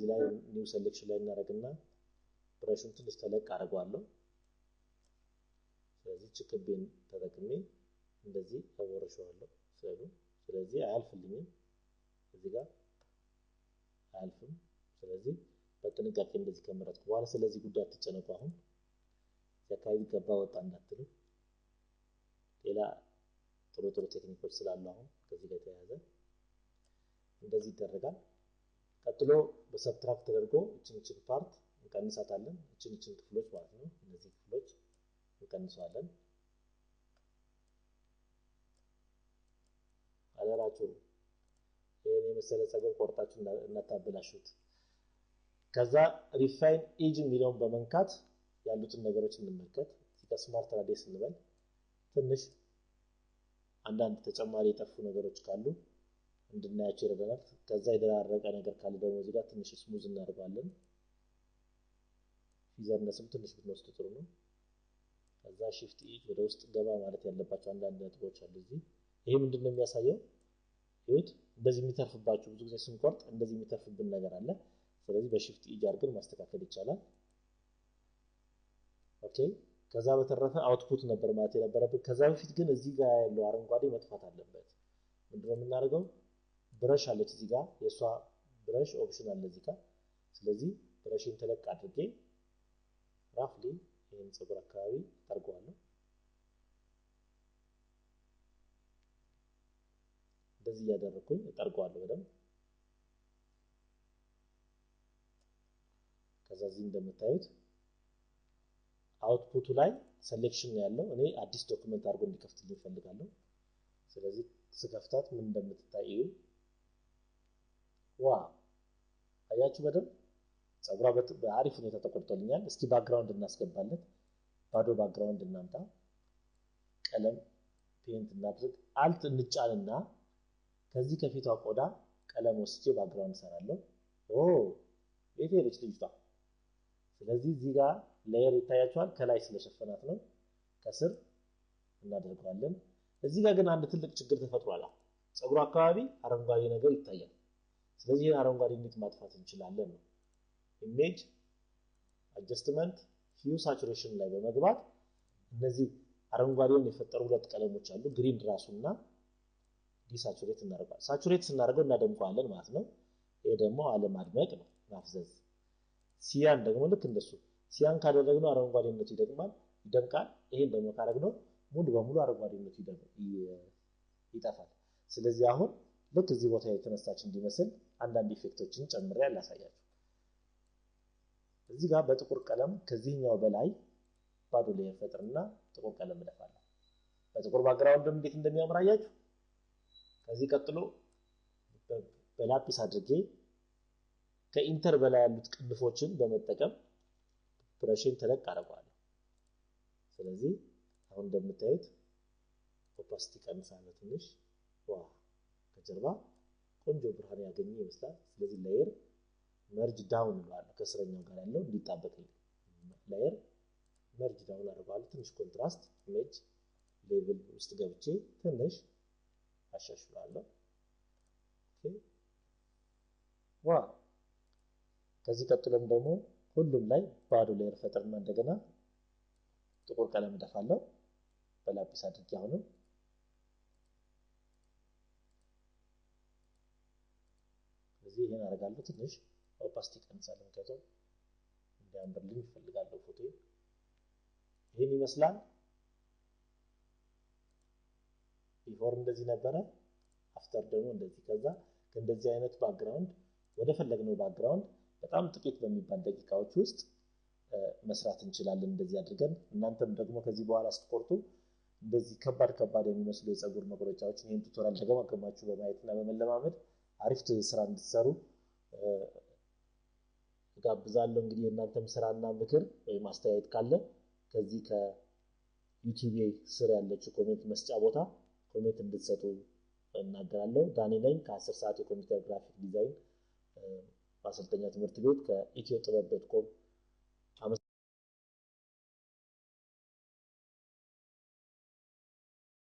እዚህ ላይ ኒው ሴሌክሽን ላይ እናደርግና ብረሹን ትንሽ ተለቅ አድርገዋለሁ ስለዚህ ችክቤን ተጠቅሜ እንደዚህ አወርሸዋለሁ ስለዚህ አያልፍልኝም እዚህ ጋር አያልፍም ስለዚህ በጥንቃቄ እንደዚህ ከመረጥኩ በኋላ ስለዚህ ጉዳይ ተጨነቁ አሁን አካባቢ ገባ ወጣ እንዳትሉ ሌላ ጥሩ ቴክኒኮች ስላሉ አሁን ከዚህ ጋር ተያያዘ እንደዚህ ይደረጋል ቀጥሎ በሰብትራክት ተደርጎ እቺን ፓርት እንቀንሳታለን እቺን ክፍሎች ማለት ነው እነዚህ ክፍሎች እንቀንሳለን አለራችሁ ይሄን የመሰለ ጸጉር ቆርጣችሁ እናታበላሹት ከዛ ሪፋይን ኤጅ ሚለውን በመንካት ያሉትን ነገሮች እንመልከት እዚህ ስማርት ራዲየስ እንበል ትንሽ አንዳንድ ተጨማሪ የጠፉ ነገሮች ካሉ እንድናያቸው ይረዳናል ከዛ ይደራረቀ ነገር ካለ ደግሞ እዚህ ጋር ትንሽ ስሙዝ እናደርጋለን ፊዘርነስም ትንሽ ብንወስድ ጥሩ ነው ከዛ shift e ወደ ውስጥ ገባ ማለት ያለባቸው አንዳንድ ነጥቦች አሉ እዚህ ይሄ ምንድነው የሚያሳየው ይሁት እንደዚህ የሚተርፍባችሁ ብዙ ጊዜ ስንቆርጥ እንደዚህ የሚተርፍብን ነገር አለ ስለዚህ በሺፍት e አድርገን ማስተካከል ይቻላል ኦኬ ከዛ በተረፈ አውትፑት ነበር ማለት የነበረበት ከዛ በፊት ግን እዚህ ጋር ያለው አረንጓዴ መጥፋት አለበት ምንድነው የምናደርገው ብረሽ አለች እዚህ ጋር የሷ ብረሽ ኦፕሽን አለ እዚህ ጋር ስለዚህ ብረሽን ተለቅ አድርጌ ራፍሊ ይሄን ጸጉር አካባቢ ታርጓለሁ እንደዚህ ያደረኩኝ ታርጓለሁ በደንብ ከዛ እዚህ እንደምታዩት አውትፑቱ ላይ ሴሌክሽን ያለው እኔ አዲስ ዶክመንት አድርጎ እንዲከፍትልኝ ፈልጋለሁ ስለዚህ ስከፍታት ምን እንደምትታዩ ዋው አያችሁ በደንብ ጸጉሯ በአሪፍ ሁኔታ ተቆርጦልኛል እስኪ ባክግራውንድ እናስገባለት ባዶ ባክግራውንድ እናምጣ ቀለም ፔንት እናድርግ አልት እንጫንና ከዚህ ከፊቷ ቆዳ ቀለም ወስጄ ባክግራውንድ ሰራለሁ የቴሪች ልጅቷ ስለዚህ እዚህ ጋር ሌየር ይታያችኋል ከላይ ስለሸፈናት ነው ከስር እናደርጋለን እዚህ ጋር ግን አንድ ትልቅ ችግር ተፈጥሯል ጸጉሩ አካባቢ አረንጓዴ ነገር ይታያል ስለዚህ ይሄን አረንጓዴ እንዴት ማጥፋት እንችላለን ነው ኢሜጅ አጀስትመንት ሂው ሳቹሬሽን ላይ በመግባት እነዚህ አረንጓዴውን የፈጠሩ ሁለት ቀለሞች አሉ ግሪን ራሱና ዲሳቹሬት እናደርጋለን ሳቹሬት ስናደርገው እናደምቀዋለን ማለት ነው ይሄ ደግሞ አለማድመቅ ነው ማፍዘዝ ሲያን ደግሞ ልክ እንደሱ ሲያን ካደረግነው አረንጓዴነቱ ይደምቃል ይሄን ደግሞ ካደረግነው ሙሉ በሙሉ አረንጓዴነቱ ይጠፋል ስለዚህ አሁን ልክ እዚህ ቦታ የተነሳች እንዲመስል አንዳንድ ኢፌክቶችን ጨምሬ ያላሳያችሁ እዚህ ጋር በጥቁር ቀለም ከዚህኛው በላይ ባዶ ሌየር ፈጥርና ጥቁር ቀለም እደፋለሁ በጥቁር ባክግራውንድ እንዴት እንደሚያምራያችሁ ከዚህ ቀጥሎ በላጲስ አድርጌ ከኢንተር በላይ ያሉት ቅንፎችን በመጠቀም ብረሽን ተለቅ አደርጋለሁ ስለዚህ አሁን እንደምታዩት ኦፓሲቲ ቀንሳለሁ ትንሽ ዋው ከጀርባ ቆንጆ ብርሃን ያገኘ ይመስላል ስለዚህ ሌየር መርጅ ዳውን እንለዋለን ከስረኛው ጋር ያለው እንዲጣበቅልኝ ሌየር መርጅ ዳውን አደርጋለሁ ትንሽ ኮንትራስት ኢሜጅ ሌቭል ውስጥ ገብቼ ትንሽ አሻሽላለሁ ኦኬ ዋው ከዚህ ቀጥሎም ደግሞ ሁሉም ላይ ባዶ ሌየር ፈጥርና እንደገና ጥቁር ቀለም እደፋለሁ በላጲስ አድርጌ አሁንም ስለዚህ ይሄን አደርጋለሁ ትንሽ ኦፓሲቲ ቀንሳለሁ ምክንያቱም እንዲያምርልኝ እፈልጋለሁ ፎቶ ይሄን ይመስላል ቢፎር እንደዚህ ነበረ አፍተር ደግሞ እንደዚህ ከዛ ከእንደዚህ አይነት ባክግራውንድ ወደ ፈለግነው ባክግራውንድ በጣም ጥቂት በሚባል ደቂቃዎች ውስጥ መስራት እንችላለን እንደዚህ አድርገን እናንተም ደግሞ ከዚህ በኋላ ስትቆርጡ እንደዚህ ከባድ የሚመስሉ የጸጉር መቆረጫዎችን ይሄን ቱቶሪያል ተገማገማችሁ በማየትና በመለማመድ አሪፍ ስራ እንድትሰሩ ጋብዛለሁ እንግዲህ እናንተም ስራና ምክር ወይ ማስተያየት ካለ ከዚህ ከዩቲዩብ ስር ያለችው ኮሜንት መስጫ ቦታ ኮሜንት እንድትሰጡ እናገራለሁ ዳኒ ነኝ ከ10 ሰዓት የኮምፒውተር ግራፊክ ዲዛይን ማሰልጠኛ ትምህርት ቤት ከኢትዮጥበብ.com